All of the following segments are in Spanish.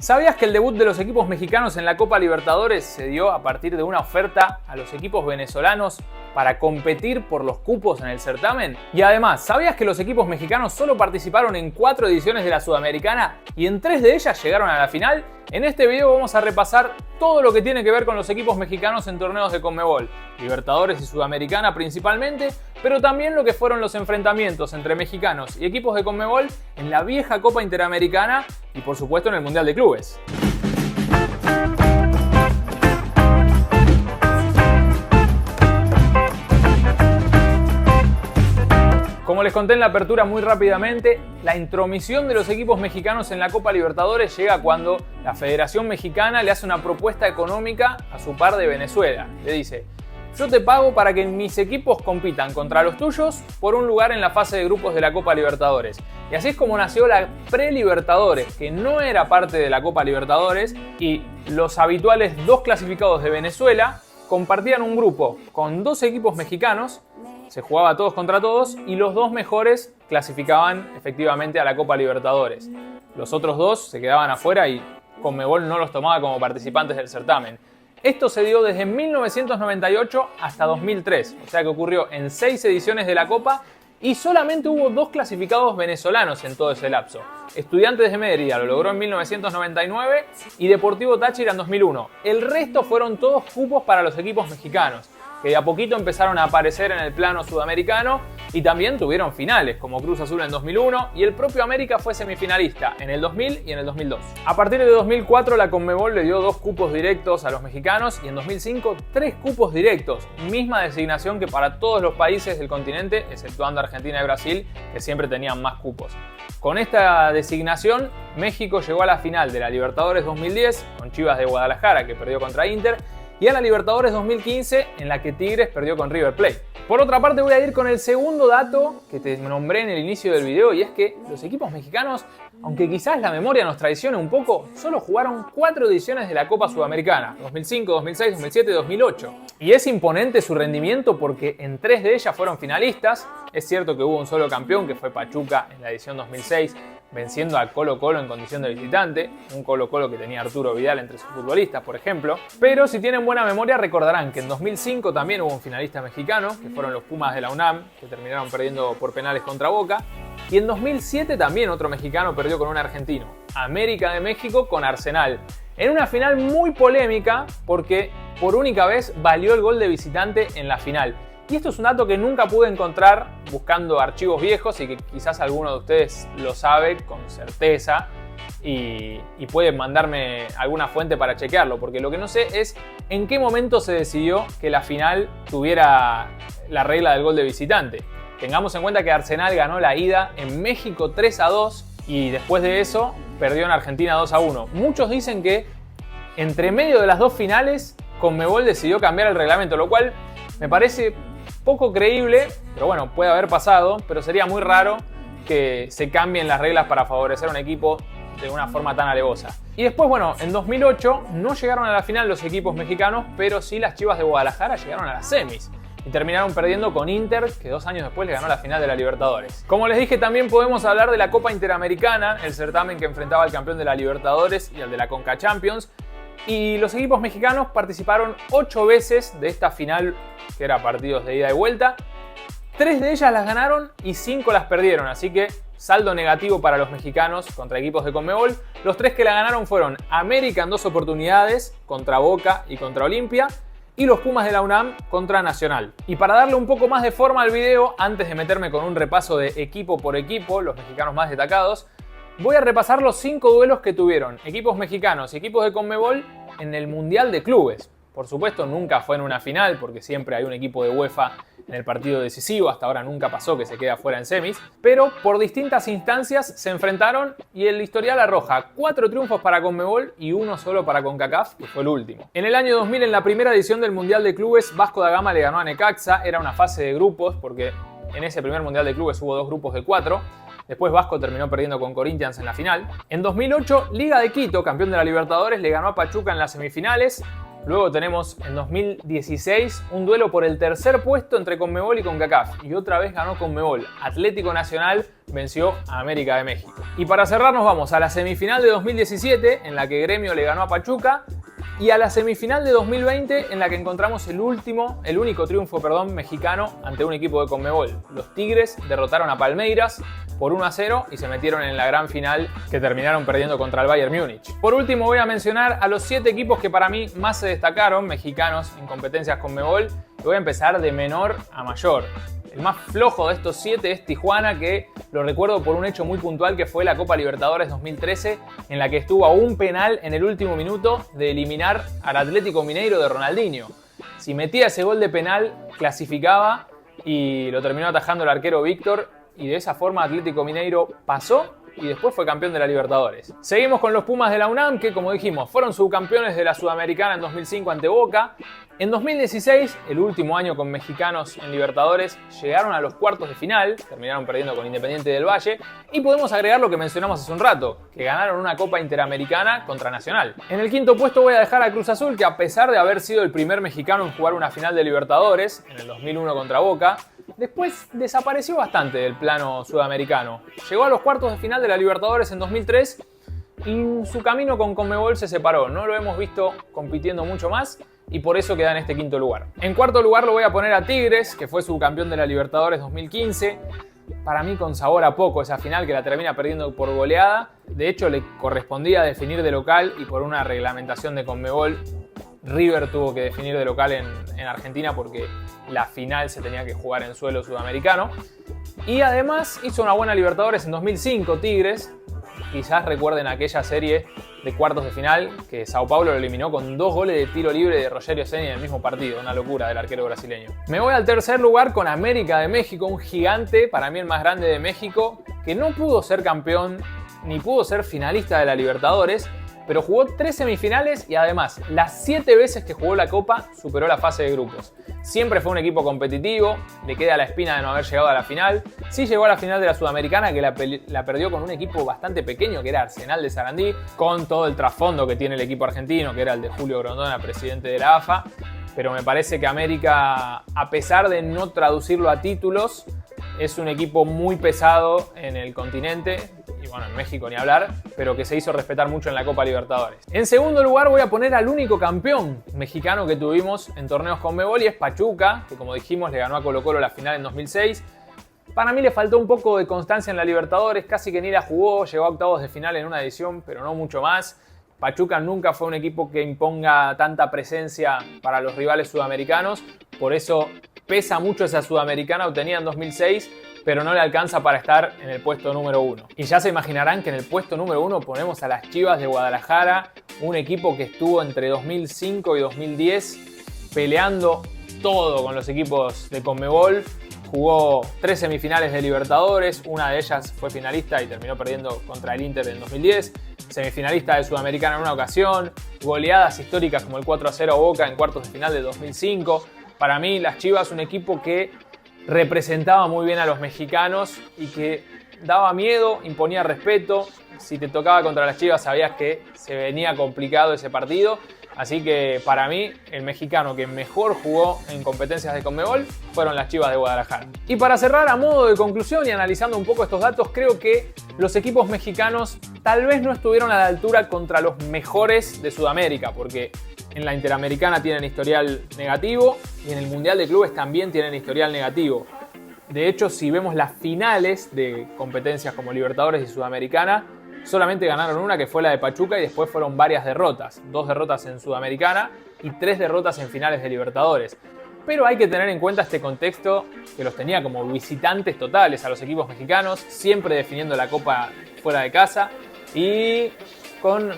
¿Sabías que el debut de los equipos mexicanos en la Copa Libertadores se dio a partir de una oferta a los equipos venezolanos para competir por los cupos en el certamen? Y además, ¿sabías que los equipos mexicanos solo participaron en 4 ediciones de la Sudamericana y en 3 de ellas llegaron a la final? En este video vamos a repasar todo lo que tiene que ver con los equipos mexicanos en torneos de Conmebol, Libertadores y Sudamericana principalmente, pero también lo que fueron los enfrentamientos entre mexicanos y equipos de Conmebol en la vieja Copa Interamericana y por supuesto en el Mundial de Clubes. Como les conté en la apertura muy rápidamente, la intromisión de los equipos mexicanos en la Copa Libertadores llega cuando la Federación Mexicana le hace una propuesta económica a su par de Venezuela. Le dice: yo te pago para que mis equipos compitan contra los tuyos por un lugar en la fase de grupos de la Copa Libertadores. Y así es como nació la Pre-Libertadores, que no era parte de la Copa Libertadores, y los habituales 2 clasificados de Venezuela compartían un grupo con 2 equipos mexicanos. Se jugaba todos contra todos y los 2 mejores clasificaban efectivamente a la Copa Libertadores. Los otros 2 se quedaban afuera y Conmebol no los tomaba como participantes del certamen. Esto se dio desde 1998 hasta 2003, o sea que ocurrió en 6 ediciones de la Copa y solamente hubo 2 clasificados venezolanos en todo ese lapso. Estudiantes de Mérida lo logró en 1999 y Deportivo Táchira en 2001. El resto fueron todos cupos para los equipos mexicanos, que de a poquito empezaron a aparecer en el plano sudamericano y también tuvieron finales, como Cruz Azul en 2001 y el propio América fue semifinalista en el 2000 y en el 2002. A partir de 2004 la Conmebol le dio 2 cupos directos a los mexicanos y en 2005 3 cupos directos, misma designación que para todos los países del continente, exceptuando Argentina y Brasil, que siempre tenían más cupos. Con esta designación, México llegó a la final de la Libertadores 2010 con Chivas de Guadalajara, que perdió contra Inter, y a la Libertadores 2015, en la que Tigres perdió con River Plate. Por otra parte, voy a ir con el segundo dato que te nombré en el inicio del video, y es que los equipos mexicanos, aunque quizás la memoria nos traicione un poco, solo jugaron 4 ediciones de la Copa Sudamericana: 2005, 2006, 2007 y 2008. Y es imponente su rendimiento porque en 3 de ellas fueron finalistas. Es cierto que hubo un solo campeón, que fue Pachuca en la edición 2006, venciendo a Colo-Colo en condición de visitante, un Colo-Colo que tenía Arturo Vidal entre sus futbolistas, por ejemplo. Pero si tienen buena memoria recordarán que en 2005 también hubo un finalista mexicano, que fueron los Pumas de la UNAM, que terminaron perdiendo por penales contra Boca. Y en 2007 también otro mexicano perdió con un argentino, América de México con Arsenal, en una final muy polémica porque por única vez valió el gol de visitante en la final. Y esto es un dato que nunca pude encontrar buscando archivos viejos y que quizás alguno de ustedes lo sabe con certeza y puede mandarme alguna fuente para chequearlo, porque lo que no sé es en qué momento se decidió que la final tuviera la regla del gol de visitante. Tengamos en cuenta que Arsenal ganó la ida en México 3-2 y después de eso perdió en Argentina 2-1. Muchos dicen que entre medio de las 2 finales Conmebol decidió cambiar el reglamento, lo cual me parece poco creíble, pero bueno, puede haber pasado, pero sería muy raro que se cambien las reglas para favorecer a un equipo de una forma tan alevosa. Y después, bueno, en 2008 no llegaron a la final los equipos mexicanos, pero sí las Chivas de Guadalajara llegaron a las semis y terminaron perdiendo con Inter, que 2 años después le ganó la final de la Libertadores. Como les dije, también podemos hablar de la Copa Interamericana, el certamen que enfrentaba al campeón de la Libertadores y al de la Conca Champions. Y los equipos mexicanos participaron 8 veces de esta final, que era partidos de ida y vuelta. 3 de ellas las ganaron y 5 las perdieron, así que saldo negativo para los mexicanos contra equipos de Conmebol. Los 3 que la ganaron fueron América en 2 oportunidades, contra Boca y contra Olimpia, y los Pumas de la UNAM contra Nacional. Y para darle un poco más de forma al video, antes de meterme con un repaso de equipo por equipo, los mexicanos más destacados, voy a repasar los 5 duelos que tuvieron equipos mexicanos y equipos de Conmebol en el Mundial de Clubes. Por supuesto, nunca fue en una final, porque siempre hay un equipo de UEFA en el partido decisivo. Hasta ahora nunca pasó que se quede afuera en semis. Pero por distintas instancias se enfrentaron y el historial arroja 4 triunfos para Conmebol y 1 solo para CONCACAF, que fue el último. En el año 2000, en la primera edición del Mundial de Clubes, Vasco da Gama le ganó a Necaxa. Era una fase de grupos, porque en ese primer Mundial de Clubes hubo 2 grupos de 4. Después Vasco terminó perdiendo con Corinthians en la final. En 2008, Liga de Quito, campeón de la Libertadores, le ganó a Pachuca en las semifinales. Luego tenemos en 2016 un duelo por el tercer puesto entre Conmebol y CONCACAF. Y otra vez ganó Conmebol. Atlético Nacional venció a América de México. Y para cerrar nos vamos a la semifinal de 2017 en la que Gremio le ganó a Pachuca. Y a la semifinal de 2020 en la que encontramos el único triunfo mexicano ante un equipo de Conmebol. Los Tigres derrotaron a Palmeiras por 1-0 y se metieron en la gran final que terminaron perdiendo contra el Bayern Múnich. Por último voy a mencionar a los 7 equipos que para mí más se destacaron, mexicanos, en competencias Conmebol. Y voy a empezar de menor a mayor. El más flojo de estos 7 es Tijuana, que lo recuerdo por un hecho muy puntual que fue la Copa Libertadores 2013, en la que estuvo a un penal en el último minuto de eliminar al Atlético Mineiro de Ronaldinho. Si metía ese gol de penal, clasificaba y lo terminó atajando el arquero Víctor, y de esa forma Atlético Mineiro pasó y después fue campeón de la Libertadores. Seguimos con los Pumas de la UNAM, que como dijimos, fueron subcampeones de la Sudamericana en 2005 ante Boca. En 2016, el último año con mexicanos en Libertadores, llegaron a los cuartos de final, terminaron perdiendo con Independiente del Valle, y podemos agregar lo que mencionamos hace un rato, que ganaron una Copa Interamericana contra Nacional. En el quinto puesto voy a dejar a Cruz Azul, que a pesar de haber sido el primer mexicano en jugar una final de Libertadores, en el 2001 contra Boca, después desapareció bastante del plano sudamericano. Llegó a los cuartos de final de la Libertadores en 2003 y su camino con Conmebol se separó. No lo hemos visto compitiendo mucho más y por eso queda en este quinto lugar. En cuarto lugar lo voy a poner a Tigres, que fue subcampeón de la Libertadores 2015. Para mí con sabor a poco esa final, que la termina perdiendo por goleada. De hecho le correspondía definir de local y por una reglamentación de Conmebol River tuvo que definir de local en Argentina porque la final se tenía que jugar en suelo sudamericano. Y además hizo una buena Libertadores en 2005 Tigres. Quizás recuerden aquella serie de cuartos de final que Sao Paulo lo eliminó con 2 goles de tiro libre de Rogerio Ceni en el mismo partido. Una locura del arquero brasileño. Me voy al tercer lugar con América de México, un gigante, para mí el más grande de México, que no pudo ser campeón ni pudo ser finalista de la Libertadores, pero jugó 3 semifinales y además las 7 veces que jugó la Copa superó la fase de grupos. Siempre fue un equipo competitivo, le queda la espina de no haber llegado a la final. Sí llegó a la final de la Sudamericana, que la perdió con un equipo bastante pequeño, que era Arsenal de Sarandí, con todo el trasfondo que tiene el equipo argentino, que era el de Julio Grondona, presidente de la AFA. Pero me parece que América, a pesar de no traducirlo a títulos, es un equipo muy pesado en el continente, y bueno, en México ni hablar, pero que se hizo respetar mucho en la Copa Libertadores. En segundo lugar voy a poner al único campeón mexicano que tuvimos en torneos Conmebol, y es Pachuca, que como dijimos le ganó a Colo-Colo la final en 2006. Para mí le faltó un poco de constancia en la Libertadores, casi que ni la jugó, llegó a octavos de final en una edición, pero no mucho más. Pachuca nunca fue un equipo que imponga tanta presencia para los rivales sudamericanos, por eso pesa mucho esa Sudamericana obtenida en 2006, pero no le alcanza para estar en el puesto número 1. Y ya se imaginarán que en el puesto número 1 ponemos a las Chivas de Guadalajara, un equipo que estuvo entre 2005 y 2010 peleando todo con los equipos de Conmebol. Jugó 3 semifinales de Libertadores, una de ellas fue finalista y terminó perdiendo contra el Inter en 2010. Semifinalista de Sudamericana en una ocasión, goleadas históricas como el 4-0 Boca en cuartos de final de 2005. Para mí, las Chivas, un equipo que representaba muy bien a los mexicanos y que daba miedo, imponía respeto. Si te tocaba contra las Chivas sabías que se venía complicado ese partido. Así que para mí, el mexicano que mejor jugó en competencias de Conmebol fueron las Chivas de Guadalajara. Y para cerrar, a modo de conclusión y analizando un poco estos datos, creo que los equipos mexicanos tal vez no estuvieron a la altura contra los mejores de Sudamérica, porque en la Interamericana tienen historial negativo y en el Mundial de Clubes también tienen historial negativo. De hecho, si vemos las finales de competencias como Libertadores y Sudamericana, solamente ganaron una, que fue la de Pachuca, y después fueron varias derrotas. 2 derrotas en Sudamericana y 3 derrotas en finales de Libertadores. Pero hay que tener en cuenta este contexto que los tenía como visitantes totales a los equipos mexicanos, siempre definiendo la Copa fuera de casa y con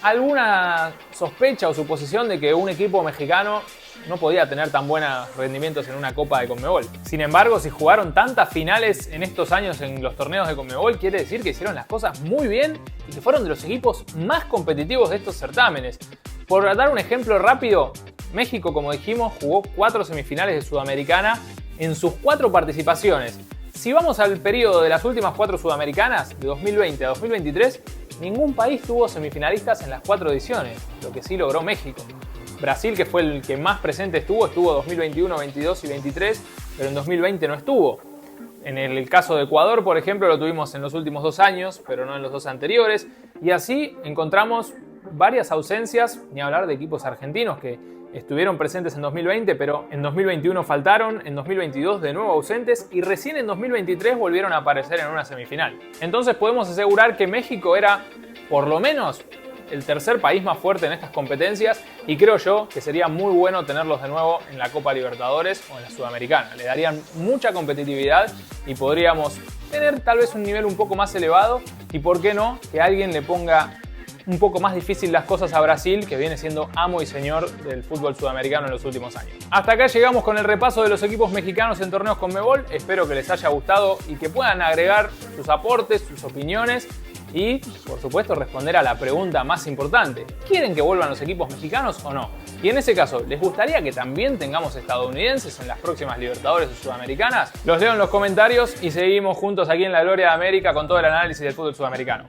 alguna sospecha o suposición de que un equipo mexicano no podía tener tan buenos rendimientos en una Copa de Conmebol. Sin embargo, si jugaron tantas finales en estos años en los torneos de Conmebol, quiere decir que hicieron las cosas muy bien y que fueron de los equipos más competitivos de estos certámenes. Por dar un ejemplo rápido, México, como dijimos, jugó 4 semifinales de Sudamericana en sus 4 participaciones. Si vamos al periodo de las últimas 4 Sudamericanas, de 2020 a 2023, ningún país tuvo semifinalistas en las 4 ediciones, lo que sí logró México. Brasil, que fue el que más presente estuvo 2021, 22 y 23, pero en 2020 no estuvo. En el caso de Ecuador, por ejemplo, lo tuvimos en los últimos 2 años, pero no en los 2 anteriores. Y así encontramos varias ausencias, ni hablar de equipos argentinos que estuvieron presentes en 2020, pero en 2021 faltaron, en 2022 de nuevo ausentes y recién en 2023 volvieron a aparecer en una semifinal. Entonces podemos asegurar que México era, por lo menos, el tercer país más fuerte en estas competencias y creo yo que sería muy bueno tenerlos de nuevo en la Copa Libertadores o en la Sudamericana. Le darían mucha competitividad y podríamos tener tal vez un nivel un poco más elevado y por qué no que alguien le ponga un poco más difícil las cosas a Brasil, que viene siendo amo y señor del fútbol sudamericano en los últimos años. Hasta acá llegamos con el repaso de los equipos mexicanos en torneos Conmebol. Espero que les haya gustado y que puedan agregar sus aportes, sus opiniones y, por supuesto, responder a la pregunta más importante. ¿Quieren que vuelvan los equipos mexicanos o no? Y en ese caso, ¿les gustaría que también tengamos estadounidenses en las próximas Libertadores o Sudamericanas? Los leo en los comentarios y seguimos juntos aquí en La Gloria de América con todo el análisis del fútbol sudamericano.